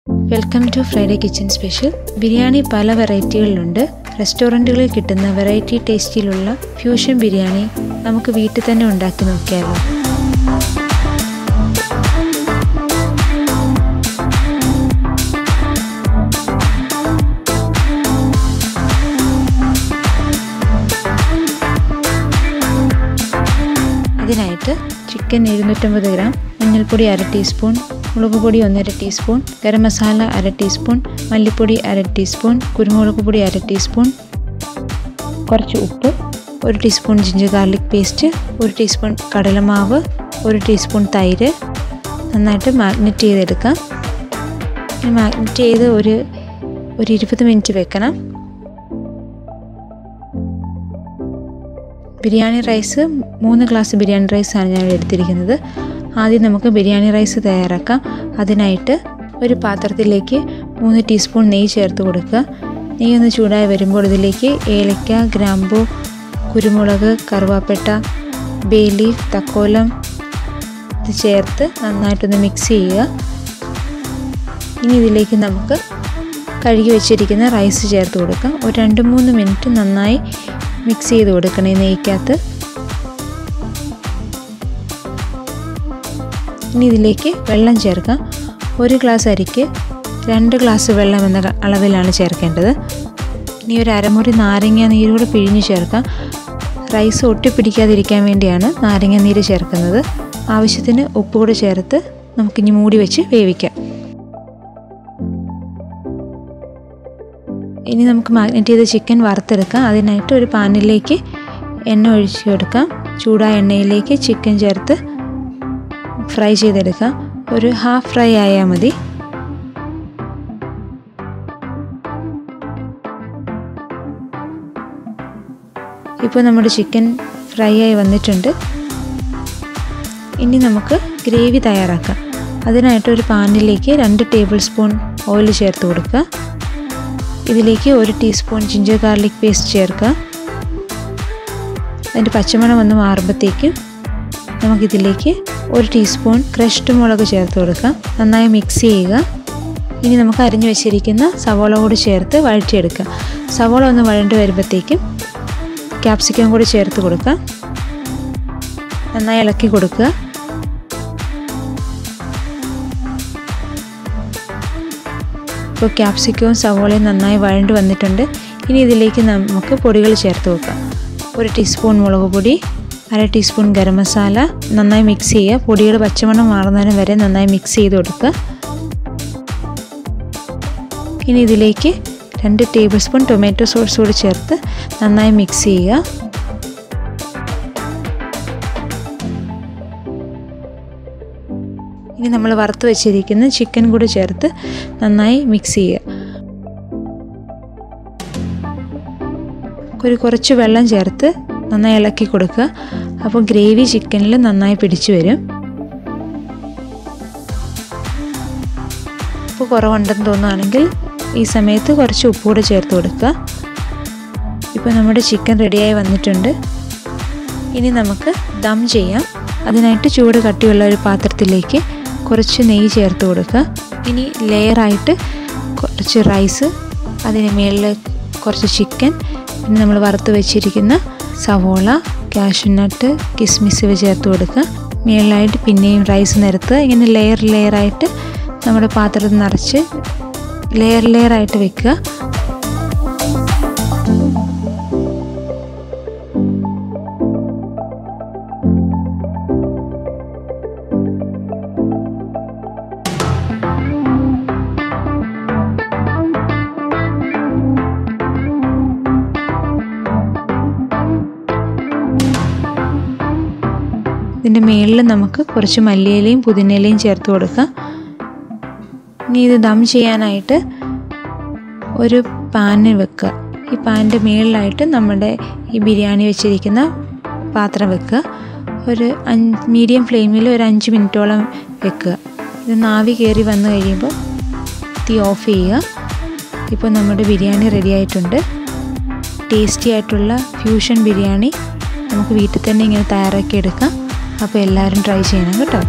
Welcome to Friday kitchen special. Biryani പല വെറൈറ്റികളിലുണ്ട്. റെസ്റ്റോറൻറ്റുകളിൽ കിട്ടുന്ന വെറൈറ്റി ടേസ്റ്റിലുള്ള ഫ്യൂഷൻ ബിരിയാണി നമുക്ക് വീട്ടിൽ തന്നെ ഉണ്ടാക്കി നോക്കിയാലോ. അതിനായിട്ട് ചിക്കൻ 250 ഗ്രാം, മഞ്ഞൾപ്പൊടി 1/2 ടീസ്പൂൺ, മുളക് പൊടി 1/2 ടീസ്പൂൺ, ഗരം മസാല 1/2 ടീസ്പൂൺ, മല്ലിപ്പൊടി 1/2 ടീസ്പൂൺ, കുരുമുളക് പൊടി 1/2 ടീസ്പൂൺ, കുറച്ച് ഉപ്പ്, 1 teaspoon ginger garlic paste, 1 teaspoon കടലമാവ്, 1 ടീസ്പൂൺ തൈര്. നന്നായിട്ട് മാഗ്നേറ്റ് ചെയ്തെടുക്കാം. മാഗ്നേറ്റ് ചെയ്ത് ഒരു 20 മിനിറ്റ് വെക്കണം. ബിരിയാണി റൈസ് 3 ഗ്ലാസ് ബിരിയാണി റൈസാണ് ഞാൻ എടുത്തിരിക്കുന്നത്. ആദ്യം നമുക്ക് ബിരിയാണി റൈസ് തയ്യാറാക്കാം. അതിനായിട്ട് ഒരു പാത്രത്തിലേക്ക് 3 ടീസ്പൂൺ നെയ്യ് ചേർത്ത് കൊടുക്കുക. നെയ്യ് ഒന്ന് ചൂടായി വരുമ്പോൾ ഇതിലേക്ക് ഏലക്ക, ഗ്രാമ്പൂ, കുരുമുളക്, കറുവാപ്പട്ട, ബേ ലീഫ്, തക്കോലം ഇത് ചേർത്ത് നന്നായിട്ടൊന്ന് മിക്സ് ചെയ്യുക. ഇനി ഇതിലേക്ക് നമുക്ക് കഴുകി വെച്ചിരിക്കുന്ന റൈസ് ചേർത്ത് കൊടുക്കാം. ഒരു 2-3 മിനിറ്റ് നന്നായി മിക്സ് ചെയ്ത് കൊടുക്കണം ഈ നെയ്ക്കകത്ത്. ഇനി ഇതിലേക്ക് വെള്ളം ചേർക്കാം. 1 ഗ്ലാസ് അരിക്ക് 2 ഗ്ലാസ് വെള്ളം എന്ന അളവിലാണ് ചേർക്കേണ്ടത്. ഇനി ഒരു അരമുറി നാരങ്ങ നീര് കൂടെ പിഴിഞ്ഞ് ചേർക്കാം. റൈസ് ഒട്ടിപ്പിടിക്കാതിരിക്കാൻ വേണ്ടിയാണ് നാരങ്ങ നീര് ചേർക്കുന്നത്. ആവശ്യത്തിന് ഉപ്പ് കൂടെ ചേർത്ത് നമുക്കിനി മൂടി വെച്ച് വേവിക്കാം. ഇനി നമുക്ക് മാഗ്നേറ്റ് ചെയ്ത ചിക്കൻ വറുത്തെടുക്കാം. അതിനായിട്ട് ഒരു പാനിലേക്ക് എണ്ണ ഒഴിച്ച് കൊടുക്കാം. ചൂടായ എണ്ണയിലേക്ക് ചിക്കൻ ചേർത്ത് ഫ്രൈ ചെയ്തെടുക്കാം. ഒരു ഹാഫ് ഫ്രൈ ആയാൽ മതി. ഇപ്പോൾ നമ്മുടെ ചിക്കൻ ഫ്രൈ ആയി വന്നിട്ടുണ്ട്. ഇനി നമുക്ക് ഗ്രേവി തയ്യാറാക്കാം. അതിനായിട്ട് ഒരു പാനിലേക്ക് 2 ടേബിൾ സ്പൂൺ ഓയിൽ ചേർത്ത് കൊടുക്കുക. ഇതിലേക്ക് 1 ടീസ്പൂൺ ജിഞ്ചർ ഗാർലിക് പേസ്റ്റ് ചേർക്കുക. അതിൻ്റെ പച്ചമണം ഒന്ന് മാറുമ്പോഴത്തേക്കും നമുക്കിതിലേക്ക് 1 ടീസ്പൂൺ ക്രഷ്ഡ് മുളക് ചേർത്ത് കൊടുക്കാം. നന്നായി മിക്സ് ചെയ്യുക. ഇനി നമുക്ക് അരിഞ്ഞു വെച്ചിരിക്കുന്ന സവോള കൂടി ചേർത്ത് വഴറ്റിയെടുക്കാം. സവോള ഒന്ന് വഴണ്ട് വരുമ്പോഴത്തേക്കും ക്യാപ്സിക്കം കൂടി ചേർത്ത് കൊടുക്കാം. നന്നായി ഇളക്കി കൊടുക്കുക. ഇപ്പോൾ ക്യാപ്സിക്കവും സവോളയും നന്നായി വഴണ്ട് വന്നിട്ടുണ്ട്. ഇനി ഇതിലേക്ക് നമുക്ക് പൊടികൾ ചേർത്ത് വെക്കാം. 1 ടീസ്പൂൺ മുളക് പൊടി, 1/2 ടീസ്പൂൺ ഗരം മസാല. നന്നായി മിക്സ് ചെയ്യുക. പൊടിയുടെ പച്ചമണം മാറുന്നതിന് വരെ നന്നായി മിക്സ് ചെയ്ത് കൊടുക്കുക. ഇനി ഇതിലേക്ക് 2 ടേബിൾ സ്പൂൺ ടൊമാറ്റോ സോസ് കൂടി ചേർത്ത് നന്നായി മിക്സ് ചെയ്യുക. ഇനി നമ്മൾ വറുത്ത് വെച്ചിരിക്കുന്ന ചിക്കൻ കൂടി ചേർത്ത് നന്നായി മിക്സ് ചെയ്യുക. കുറച്ച് വെള്ളം ചേർത്ത് നന്നായി ഇളക്കി കൊടുക്കുക. അപ്പോൾ ഗ്രേവി ചിക്കനിൽ നന്നായി പിടിച്ചു വരും. ഉപ്പ് കുറവുണ്ടെന്ന് തോന്നുകയാണെങ്കിൽ ഈ സമയത്ത് കുറച്ച് ഉപ്പ് കൂടെ ചേർത്ത് കൊടുക്കുക. ഇപ്പോൾ നമ്മുടെ ചിക്കൻ റെഡിയായി വന്നിട്ടുണ്ട്. ഇനി നമുക്ക് ദം ചെയ്യാം. അതിനായിട്ട് ചൂട് കട്ടിയുള്ള ഒരു പാത്രത്തിലേക്ക് കുറച്ച് നെയ്യ് ചേർത്ത് കൊടുക്കുക. ഇനി ലെയറായിട്ട് കുറച്ച് റൈസ്, അതിന് മുകളിൽ കുറച്ച് ചിക്കൻ, പിന്നെ നമ്മൾ വറുത്ത് വെച്ചിരിക്കുന്ന സവോള, കാഷ്യൂനട്ട്, കിസ്മിസ് ഇവ ചേർത്ത് കൊടുക്കുക. മുകളിലായിട്ട് പിന്നെയും റൈസ് നിരത്തുക. ഇങ്ങനെ ലെയറായിട്ട് നമ്മുടെ പാത്രത്തിൽ നിറച്ച് ലെയറായിട്ട് വെക്കുക. ഇതിൻ്റെ മുകളിൽ നമുക്ക് കുറച്ച് മല്ലിയിലയും പുതിനയിലയും ചേർത്ത് കൊടുക്കാം. ഇനി ഇത് ദം ചെയ്യാനായിട്ട് ഒരു പാന് വെക്കുക. ഈ പാനിൻ്റെ മുകളിലായിട്ട് നമ്മുടെ ഈ ബിരിയാണി വെച്ചിരിക്കുന്ന പാത്രം വെക്കുക. ഒരു മീഡിയം ഫ്ലെയിമിൽ ഒരു 5 മിനിറ്റോളം വെക്കുക. ഇത് നാവി കയറി വന്നു കഴിയുമ്പോൾ തീ ഓഫ് ചെയ്യുക. ഇപ്പോൾ നമ്മുടെ ബിരിയാണി റെഡി ആയിട്ടുണ്ട്. ടേസ്റ്റി ആയിട്ടുള്ള ഫ്യൂഷൻ ബിരിയാണി നമുക്ക് വീട്ടിൽ തന്നെ ഇങ്ങനെ തയ്യാറാക്കി എടുക്കാം. അപ്പോൾ എല്ലാവരും ട്രൈ ചെയ്യണം കേട്ടോ.